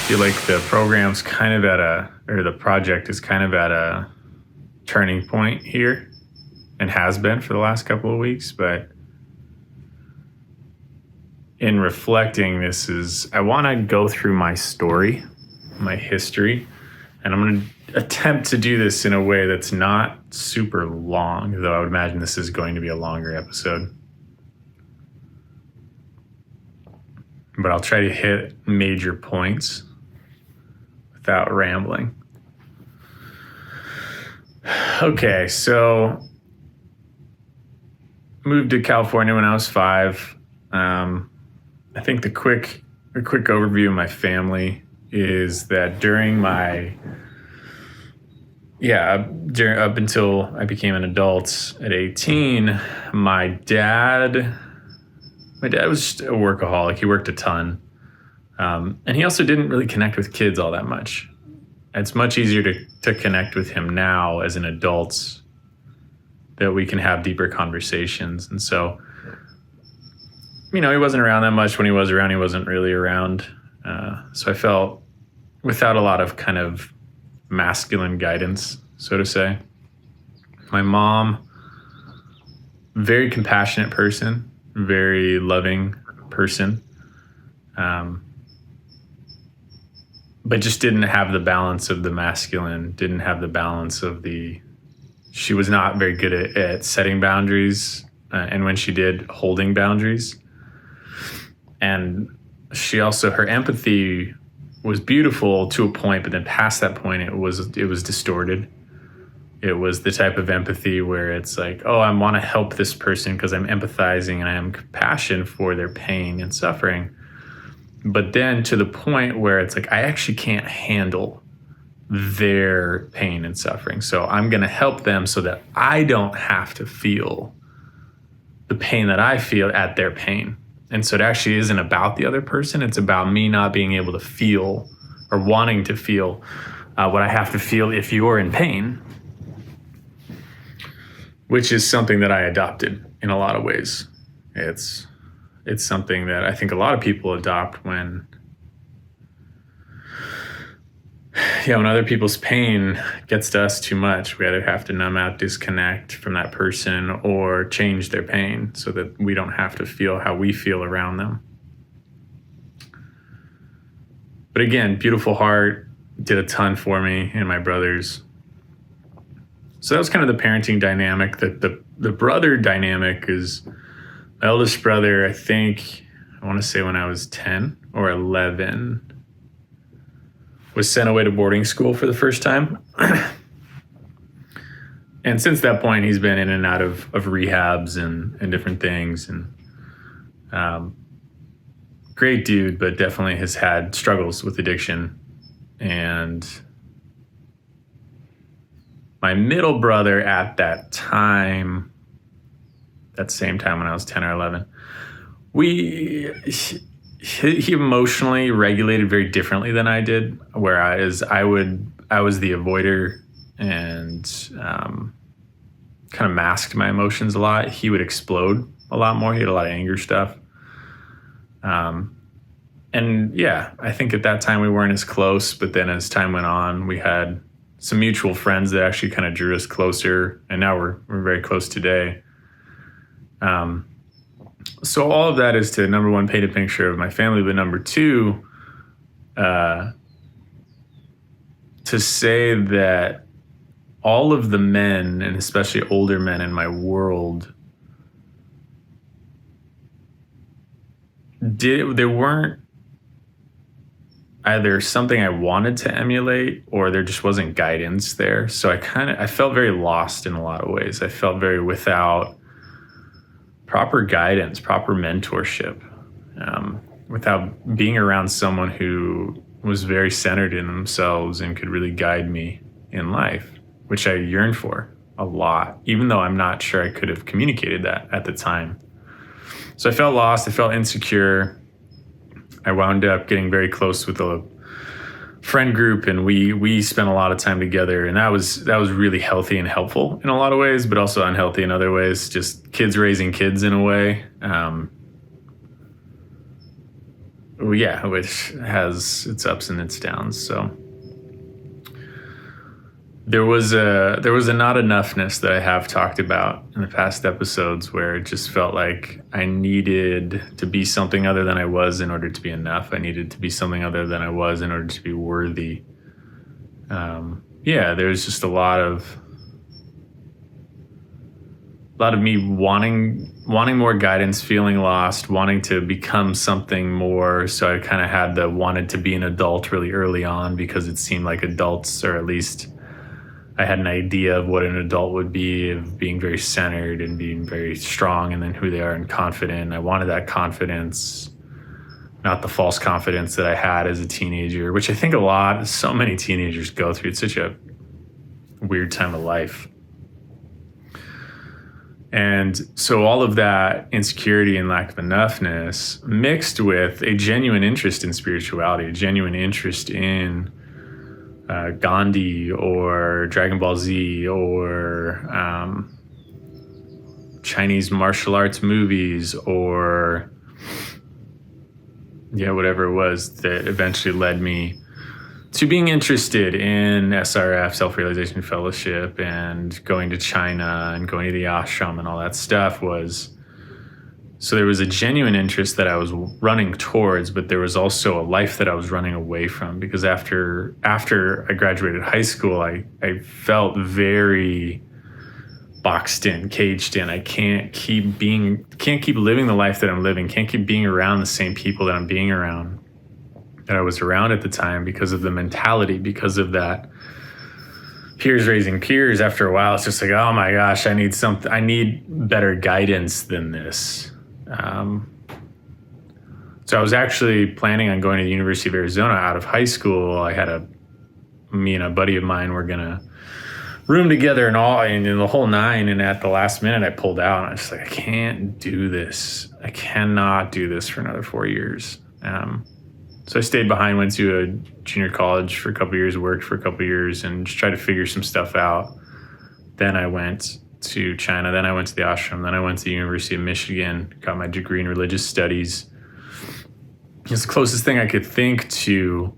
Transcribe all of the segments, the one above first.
feel like the program's kind of or the project is kind of at a turning point here and has been for the last couple of weeks. But in reflecting, I want to go through my story, my history, and I'm going to attempt to do this in a way that's not super long, though I would imagine this is going to be a longer episode. But I'll try to hit major points without rambling. Okay, so moved to California when I was 5. I think a quick overview of my family is that up until I became an adult at 18, my dad was just a workaholic. He worked a ton. And he also didn't really connect with kids all that much. It's much easier to connect with him now as an adult, that we can have deeper conversations. And so, he wasn't around that much. When he was around, he wasn't really around. So I felt without a lot of kind of masculine guidance, so to say. My mom, very compassionate person, very loving person, but just didn't have the balance of the masculine, didn't have the balance of she was not very good at setting boundaries, and when she did, holding boundaries. And her empathy was beautiful to a point, but then past that point, it was distorted. It was the type of empathy where it's like, oh, I want to help this person because I'm empathizing and I have compassion for their pain and suffering. But then to the point where it's like, I actually can't handle their pain and suffering. So I'm going to help them so that I don't have to feel the pain that I feel at their pain. And so it actually isn't about the other person. It's about me not being able to feel or wanting to feel what I have to feel if you're in pain, which is something that I adopted in a lot of ways. It's something that I think a lot of people adopt when other people's pain gets to us too much. We either have to numb out, disconnect from that person, or change their pain so that we don't have to feel how we feel around them. But again, beautiful heart, did a ton for me and my brothers. So that was kind of the parenting dynamic. The brother dynamic is my eldest brother, I want to say when I was 10 or 11, was sent away to boarding school for the first time. And since that point, he's been in and out of rehabs and different things. And great dude, but definitely has had struggles with addiction. And my middle brother at that same time when I was 10 or 11, he emotionally regulated very differently than I did, whereas I was the avoider and kind of masked my emotions a lot. He would explode a lot more. He had a lot of anger stuff. And yeah, I think at that time we weren't as close, but then as time went on, we had some mutual friends that actually kind of drew us closer, and now we're very close today. So all of that is to, number one, paint a picture of my family, but number two, to say that all of the men, and especially older men in my world, there weren't either something I wanted to emulate or there just wasn't guidance there. So I felt very lost in a lot of ways. I felt very without proper guidance, proper mentorship, without being around someone who was very centered in themselves and could really guide me in life, which I yearned for a lot, even though I'm not sure I could have communicated that at the time. So I felt lost. I felt insecure. I wound up getting very close with a friend group, and we spent a lot of time together, and that was really healthy and helpful in a lot of ways, but also unhealthy in other ways. Just kids raising kids in a way. yeah, which has its ups and its downs. So there was a not enoughness that I have talked about in the past episodes where it just felt like I needed to be something other than I was in order to be enough. I needed to be something other than I was in order to be worthy. Yeah, there's just a lot of me wanting more guidance, feeling lost, wanting to become something more. So I kind of had wanted to be an adult really early on because it seemed like adults, or at least I had an idea of what an adult would be, of being very centered and being very strong, and then who they are and confident. I wanted that confidence, not the false confidence that I had as a teenager, which I think so many teenagers go through. It's such a weird time of life. And so all of that insecurity and lack of enoughness mixed with a genuine interest in spirituality, a genuine interest in Gandhi or Dragon Ball Z or Chinese martial arts movies, or whatever it was that eventually led me to being interested in SRF, Self-Realization Fellowship, and going to China and going to the ashram and all that stuff so there was a genuine interest that I was running towards, but there was also a life that I was running away from, because after I graduated high school, I felt very boxed in, caged in. I can't keep living the life that I'm living, can't keep being around the same people that I'm being around, that I was around at the time, because of the mentality, because of that peers raising peers. After a while, it's just like, oh my gosh, I need better guidance than this. So I was actually planning on going to the University of Arizona out of high school. Me and a buddy of mine were gonna room together and in the whole nine, and at the last minute I pulled out, and I was just like, I can't do this. I cannot do this for another 4 years. So I stayed behind, went to a junior college for a couple of years, worked for a couple of years, and just tried to figure some stuff out. Then I went to China, then I went to the ashram, then I went to the University of Michigan, got my degree in religious studies. It's the closest thing I could think to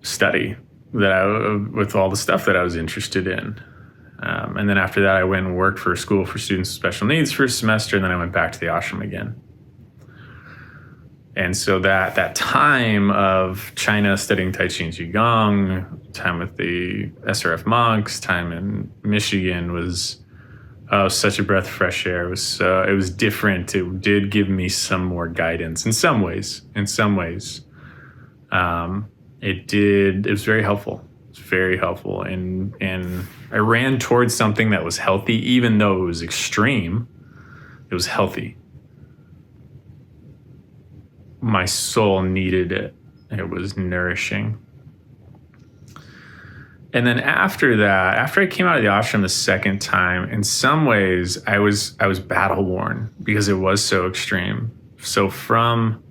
study with all the stuff that I was interested in. And then after that, I went and worked for a school for students with special needs for a semester, and then I went back to the ashram again. And so that time of China studying Tai Chi and Qigong, time with the SRF monks, time in Michigan was such a breath of fresh air. It was different. It did give me some more guidance in some ways. It was very helpful. It's very helpful. And I ran towards something that was healthy, even though it was extreme. It was healthy. My soul needed it. It was nourishing. And then after that, after I came out of the ashram the second time, in some ways I was battle worn because it was so extreme. So from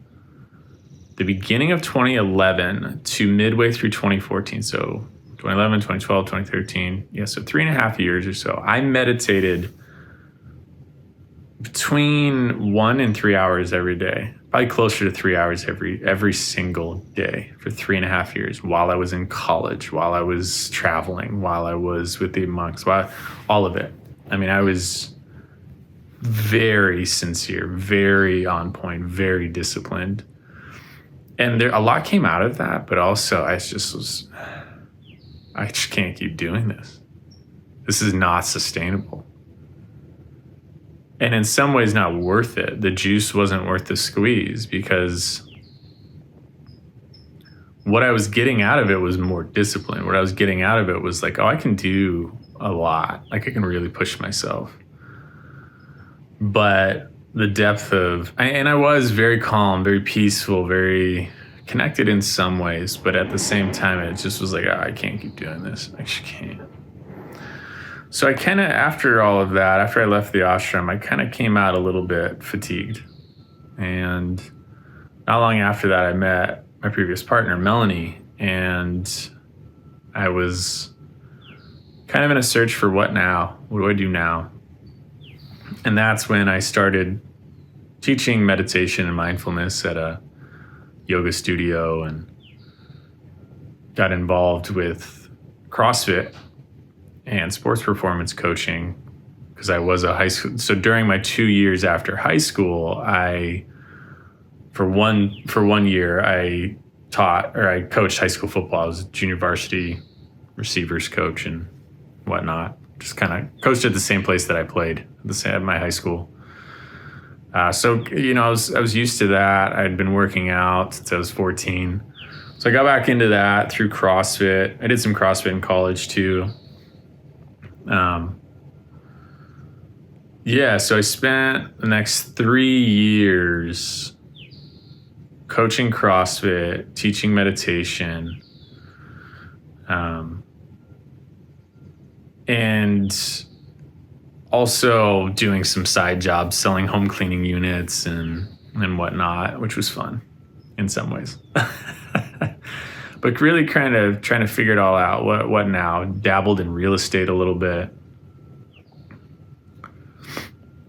the beginning of 2011 to midway through 2014, so 2011, 2012, 2013, so 3.5 years or so, I meditated between 1 and 3 hours every day, probably closer to 3 hours every single day for 3.5 years, while I was in college, while I was traveling, while I was with the monks, all of it. I mean, I was very sincere, very on point, very disciplined. And a lot came out of that, but also I just can't keep doing this. This is not sustainable. And in some ways not worth it. The juice wasn't worth the squeeze, because what I was getting out of it was more discipline. What I was getting out of it was like, oh, I can do a lot. Like I can really push myself. But the depth and I was very calm, very peaceful, very connected in some ways. But at the same time, it just was like, oh, I can't keep doing this. I just can't. So I kind of, after all of that, after I left the ashram, I kind of came out a little bit fatigued. And not long after that, I met my previous partner, Melanie, and I was kind of in a search for what now? What do I do now? And that's when I started teaching meditation and mindfulness at a yoga studio and got involved with CrossFit and sports performance coaching because I was a high school. So during my 2 years after high school, for one year, I coached high school football. I was a junior varsity receivers coach and whatnot. Just kind of coached at the same place that I played at my high school. So I was used to that. I'd been working out since I was 14. So I got back into that through CrossFit. I did some CrossFit in college too. So I spent the next 3 years coaching CrossFit, teaching meditation, and also doing some side jobs, selling home cleaning units and whatnot, which was fun in some ways. But really kind of trying to figure it all out. What now? Dabbled in real estate a little bit.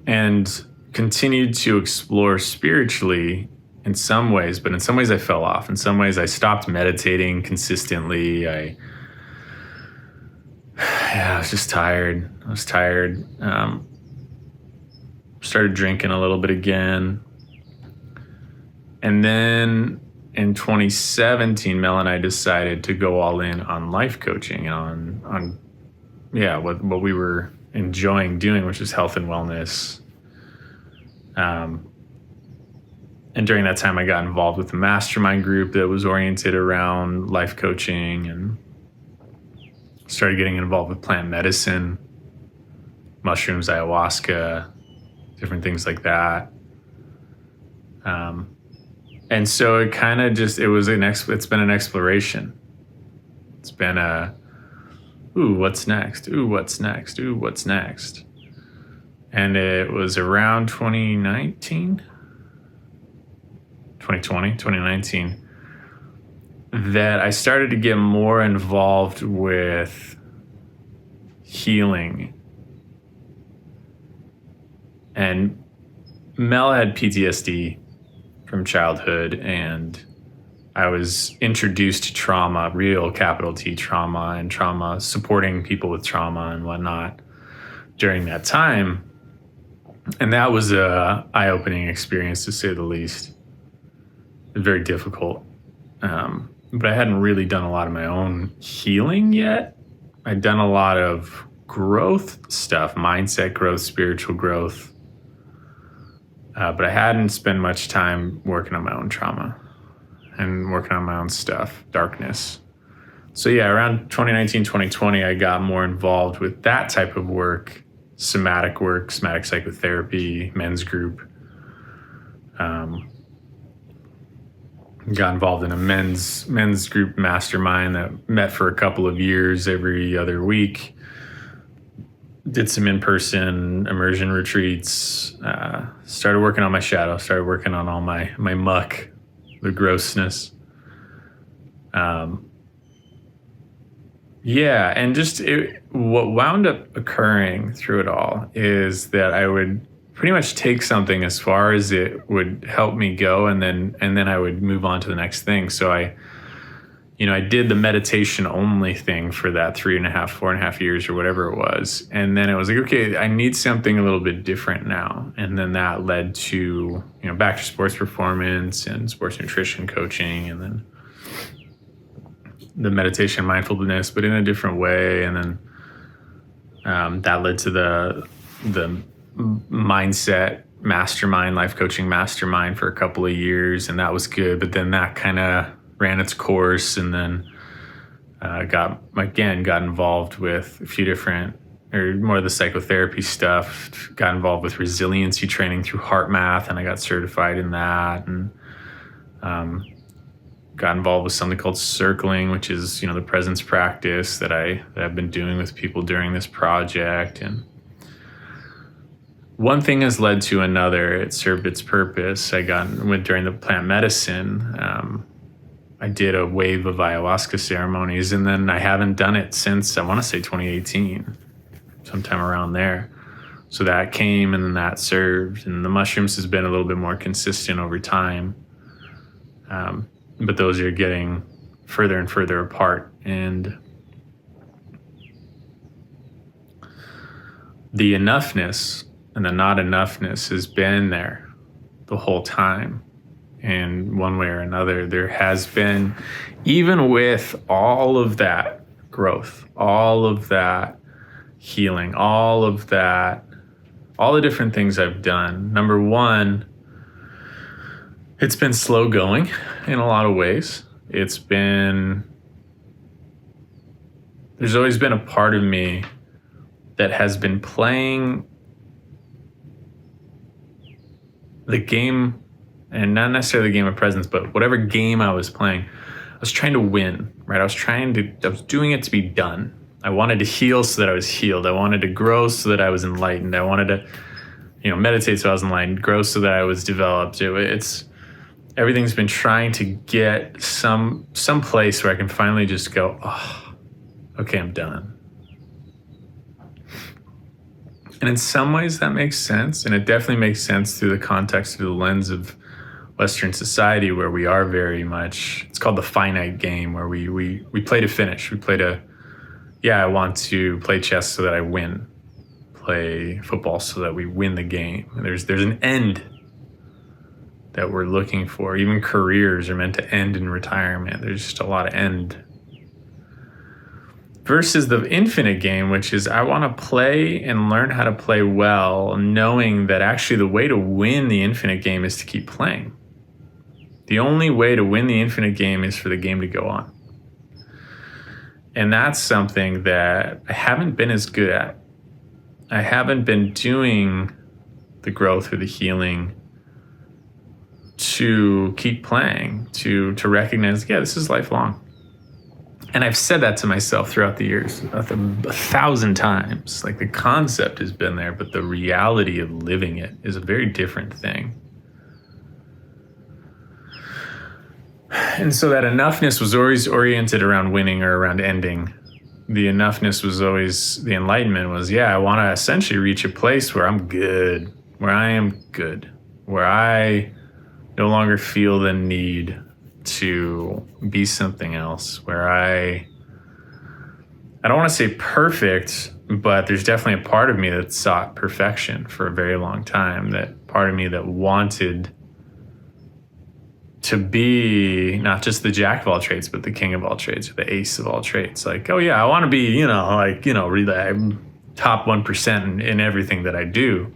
And continued to explore spiritually in some ways, but in some ways I fell off. In some ways I stopped meditating consistently. I was just tired. I was tired. Started drinking a little bit again. And then in 2017, Mel and I decided to go all in on life coaching on what we were enjoying doing, which is health and wellness. And during that time, I got involved with a mastermind group that was oriented around life coaching and started getting involved with plant medicine, mushrooms, ayahuasca, different things like that. And so it kind of just, it's been an exploration. It's been what's next? What's next? What's next? And it was around 2019 that I started to get more involved with healing. And Mel had PTSD from childhood, and I was introduced to trauma, real capital T trauma, and trauma, supporting people with trauma and whatnot during that time. And that was a eye-opening experience, to say the least. It was very difficult. But I hadn't really done a lot of my own healing yet. I'd done a lot of growth stuff, mindset growth, spiritual growth. But I hadn't spent much time working on my own trauma and working on my own stuff, darkness. So around 2019, 2020, I got more involved with that type of work, somatic work, somatic psychotherapy, men's group. Got involved in a men's group mastermind that met for a couple of years every other week. Did some in-person immersion retreats. Started working on my shadow. Started working on all my muck, the grossness. And just what wound up occurring through it all is that I would pretty much take something as far as it would help me go, and then I would move on to the next thing. So I did the meditation only thing for that 4.5 years or whatever it was. And then it was like, okay, I need something a little bit different now. And then that led to, back to sports performance and sports nutrition coaching, and then the meditation mindfulness, but in a different way. And then that led to the mindset mastermind, life coaching mastermind for a couple of years. And that was good. But then that kind of ran its course, and then got involved with a few different, or more of the psychotherapy stuff. Got involved with resiliency training through HeartMath, and I got certified in that. And got involved with something called circling, which is the presence practice that I've been doing with people during this project. And one thing has led to another. It served its purpose. Went during the plant medicine. I did a wave of ayahuasca ceremonies, and then I haven't done it since, I want to say 2018, sometime around there. So that came, and then that served. And the mushrooms has been a little bit more consistent over time. But those are getting further and further apart. And the enoughness and the not enoughness has been there the whole time. In one way or another, there has been, even with all of that growth, all of that healing, all of that, all the different things I've done. Number one, it's been slow going in a lot of ways. There's always been a part of me that has been playing the game, and not necessarily the game of presence, but whatever game I was playing, I was trying to win, right? I was doing it to be done. I wanted to heal so that I was healed. I wanted to grow so that I was enlightened. I wanted to, meditate so I was enlightened, grow so that I was developed. Everything's been trying to get some place where I can finally just go, oh, okay, I'm done. And in some ways that makes sense. And it definitely makes sense through the context of the lens of Western society, where we are very much, it's called the finite game, where we play to finish. We play to, I want to play chess so that I win. Play football so that we win the game. There's an end that we're looking for. Even careers are meant to end in retirement. There's just a lot of end. Versus the infinite game, which is I want to play and learn how to play well, knowing that actually the way to win the infinite game is to keep playing. The only way to win the infinite game is for the game to go on. And that's something that I haven't been as good at. I haven't been doing the growth or the healing to keep playing, to recognize, this is lifelong. And I've said that to myself throughout the years, 1,000 times. Like, the concept has been there, but the reality of living it is a very different thing. And so that enoughness was always oriented around winning or around ending. The enoughness was always, the enlightenment was, I want to essentially reach a place where I'm good, where I am good, where I no longer feel the need to be something else, where I don't want to say perfect, but there's definitely a part of me that sought perfection for a very long time. That part of me that wanted to be not just the jack of all trades, but the king of all trades, or the ace of all trades. Like, I want to be, really top 1% in everything that I do.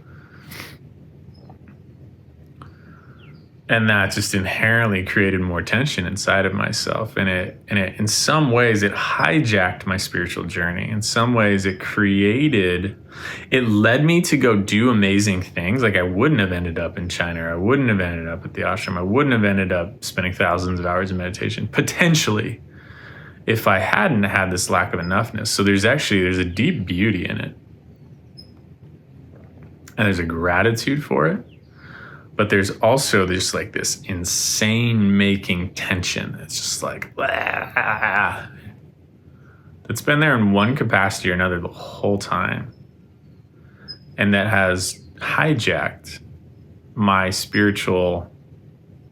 And that just inherently created more tension inside of myself. And it in some ways, it hijacked my spiritual journey. In some ways, it led me to go do amazing things. Like, I wouldn't have ended up in China. I wouldn't have ended up at the ashram. I wouldn't have ended up spending thousands of hours in meditation, potentially, if I hadn't had this lack of enoughness. So there's a deep beauty in it. And there's a gratitude for it. But there's also this insane making tension. It's just like, that's been there in one capacity or another the whole time. And that has hijacked my spiritual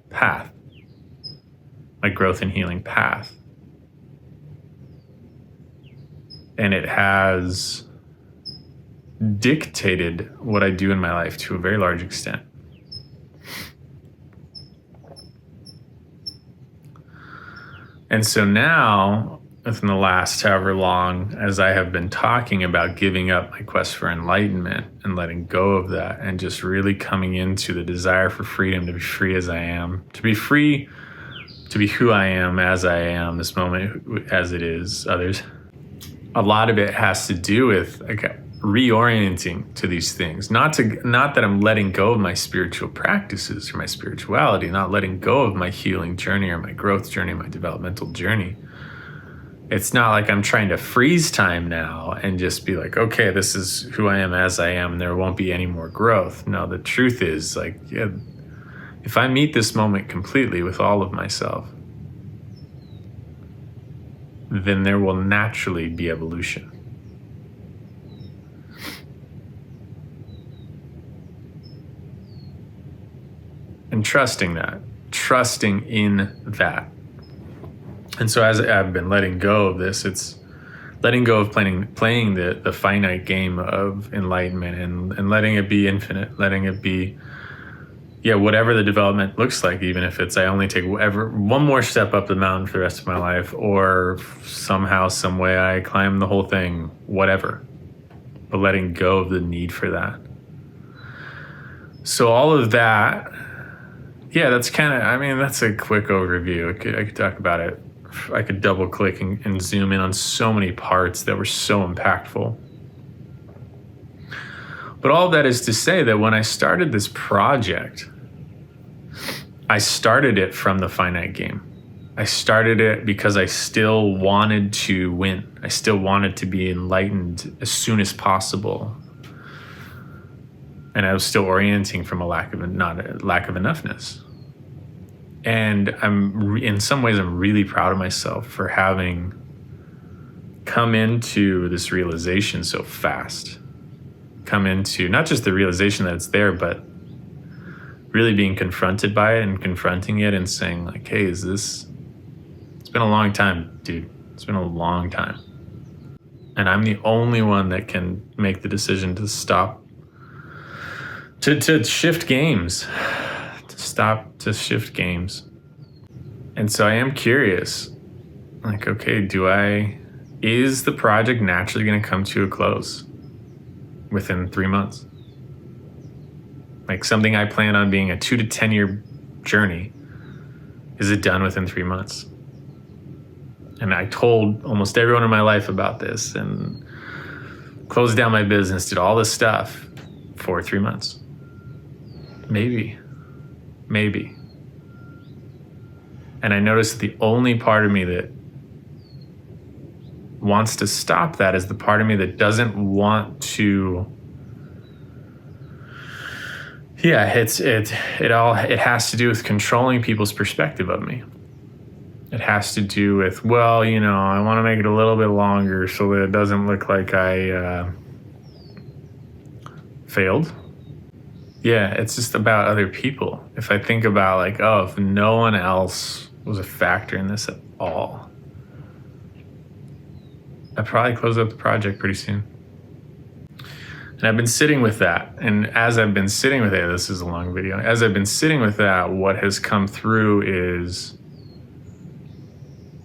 path, my growth and healing path. And it has dictated what I do in my life to a very large extent. And so now, within the last however long, as I have been talking about giving up my quest for enlightenment and letting go of that, and just really coming into the desire for freedom, to be free as I am, to be free, to be who I am as I am, this moment as it is others. A lot of it has to do with reorienting to these things. Not that I'm letting go of my spiritual practices or my spirituality, not letting go of my healing journey or my growth journey, my developmental journey. It's not like I'm trying to freeze time now and just be like, okay, this is who I am as I am, and there won't be any more growth. No, the truth is, if I meet this moment completely with all of myself, then there will naturally be evolution. And trusting that, trusting in that. And so as I've been letting go of this, it's letting go of playing the finite game of enlightenment and letting it be infinite, letting it be, whatever the development looks like, even if it's I only take one more step up the mountain for the rest of my life, or somehow, some way I climb the whole thing, whatever. But letting go of the need for that. So all of that, that's that's a quick overview. I could talk about it. I could double click and zoom in on so many parts that were so impactful. But all of that is to say that when I started this project, I started it from the finite game. I started it because I still wanted to win. I still wanted to be enlightened as soon as possible. And I was still orienting from not a lack of enoughness. And in some ways, I'm really proud of myself for having come into this realization so fast. Come into not just the realization that it's there, but really being confronted by it and confronting it and saying like, hey, it's been a long time, dude. It's been a long time. And I'm the only one that can make the decision to stop, to shift games. To shift games. And so I am curious, like, okay, is the project naturally going to come to a close within 3 months? Like something I plan on being a 2 to 10 year journey, is it done within 3 months? And I told almost everyone in my life about this and closed down my business, did all this stuff for 3 months. Maybe. And I noticed the only part of me that wants to stop that is the part of me that doesn't want to. It has to do with controlling people's perspective of me. It has to do with, I want to make it a little bit longer so that it doesn't look like I failed. Yeah, it's just about other people. If I think about if no one else was a factor in this at all, I'd probably close up the project pretty soon. And I've been sitting with that. And as I've been sitting with it, this is a long video. As I've been sitting with that, what has come through is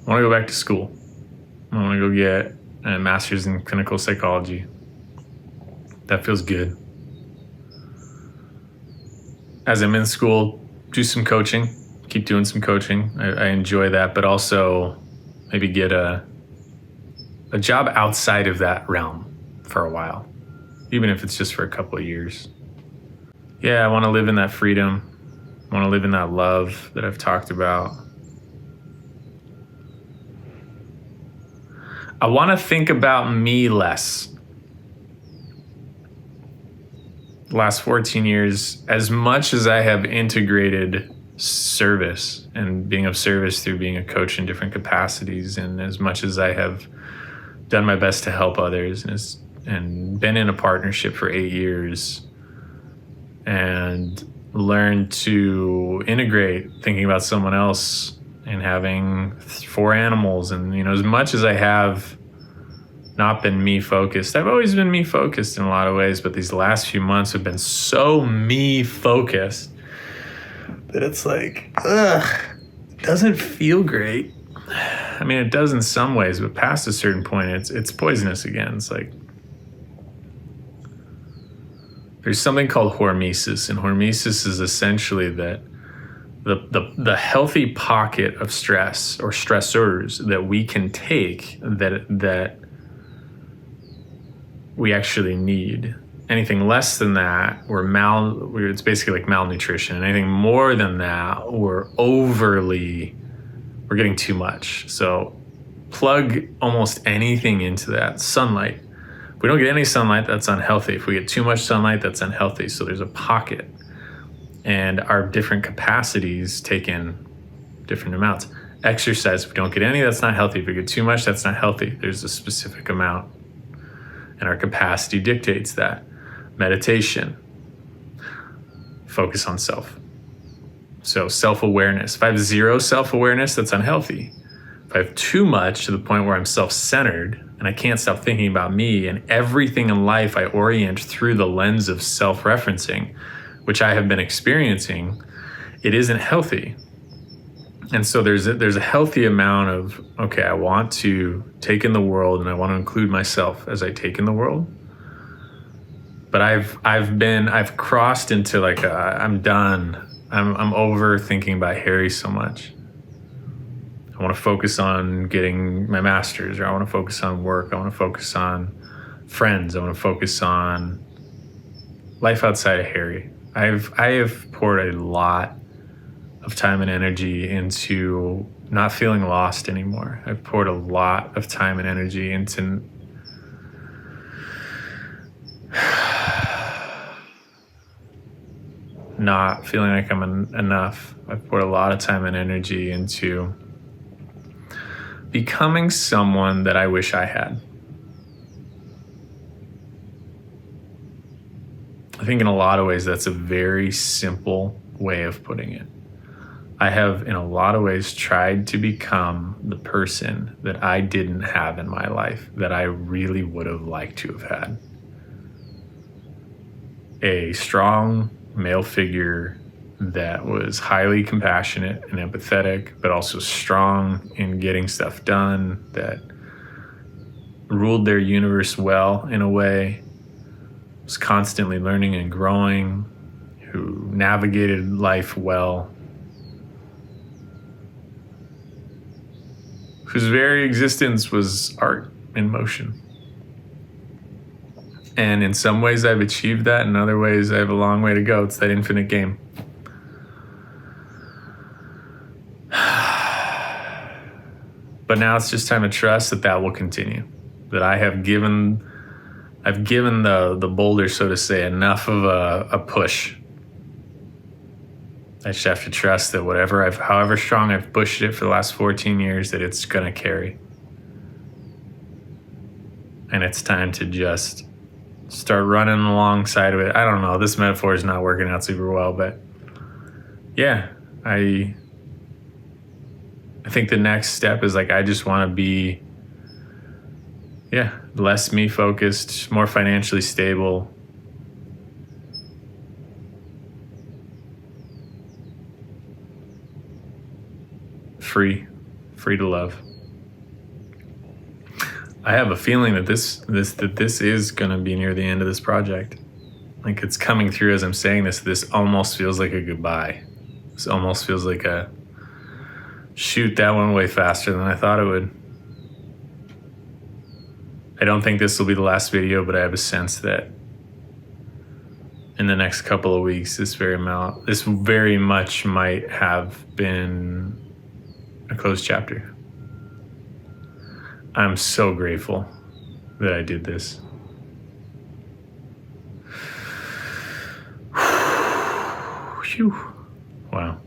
I want to go back to school. I want to go get a master's in clinical psychology. That feels good. As I'm in school, do some coaching, keep doing some coaching. I enjoy that, but also maybe get a job outside of that realm for a while, even if it's just for a couple of years. I want to live in that freedom. I want to live in that love that I've talked about. I want to think about me less. The last 14 years, as much as I have integrated service and being of service through being a coach in different capacities, and as much as I have done my best to help others and been in a partnership for 8 years and learned to integrate thinking about someone else and having 4 animals, and as much as I have not been me focused. I've always been me focused in a lot of ways, but these last few months have been so me focused that it's like, it doesn't feel great. I mean, it does in some ways, but past a certain point, it's poisonous again. It's like, there's something called hormesis, and hormesis is essentially that the healthy pocket of stress or stressors that we can take that we actually need. Anything less than that, it's basically like malnutrition. Anything more than that, we're getting too much. So plug almost anything into that. Sunlight. If we don't get any sunlight, that's unhealthy. If we get too much sunlight, that's unhealthy. So there's a pocket. And our different capacities take in different amounts. Exercise, if we don't get any, that's not healthy. If we get too much, that's not healthy. There's a specific amount. And our capacity dictates that. Meditation. Focus on self. So self-awareness. If I have zero self-awareness, that's unhealthy. If I have too much to the point where I'm self-centered and I can't stop thinking about me, and everything in life I orient through the lens of self-referencing, which I have been experiencing, it isn't healthy. And so there's a healthy amount of, okay, I want to take in the world and I want to include myself as I take in the world. But I've crossed into like I'm done. I'm over thinking about Harry so much. I want to focus on getting my master's, or I want to focus on work. I want to focus on friends. I want to focus on life outside of Harry. I have poured a lot of time and energy into not feeling lost anymore. I've poured a lot of time and energy into not feeling like I'm enough. I've poured a lot of time and energy into becoming someone that I wish I had. I think in a lot of ways that's a very simple way of putting it. I have in a lot of ways tried to become the person that I didn't have in my life that I really would have liked to have had. A strong male figure that was highly compassionate and empathetic, but also strong in getting stuff done, that ruled their universe well in a way, was constantly learning and growing, who navigated life well, whose very existence was art in motion. And in some ways I've achieved that, in other ways I have a long way to go. It's that infinite game. But now it's just time to trust that will continue. That I've given the boulder, so to say, enough of a push. I just have to trust that however strong I've pushed it for the last 14 years, that it's gonna carry. And it's time to just start running alongside of it. I don't know, this metaphor is not working out super well, but yeah, I think the next step is like, I just want to be, less me focused, more financially stable. Free to love. I have a feeling that this is going to be near the end of this project. Like, it's coming through as I'm saying this. This almost feels like a goodbye. This almost feels like a shoot, that went way faster than I thought it would. I don't think this will be the last video, but I have a sense that in the next couple of weeks, this very much might have been a closed chapter. I'm so grateful that I did this. Whew. Wow.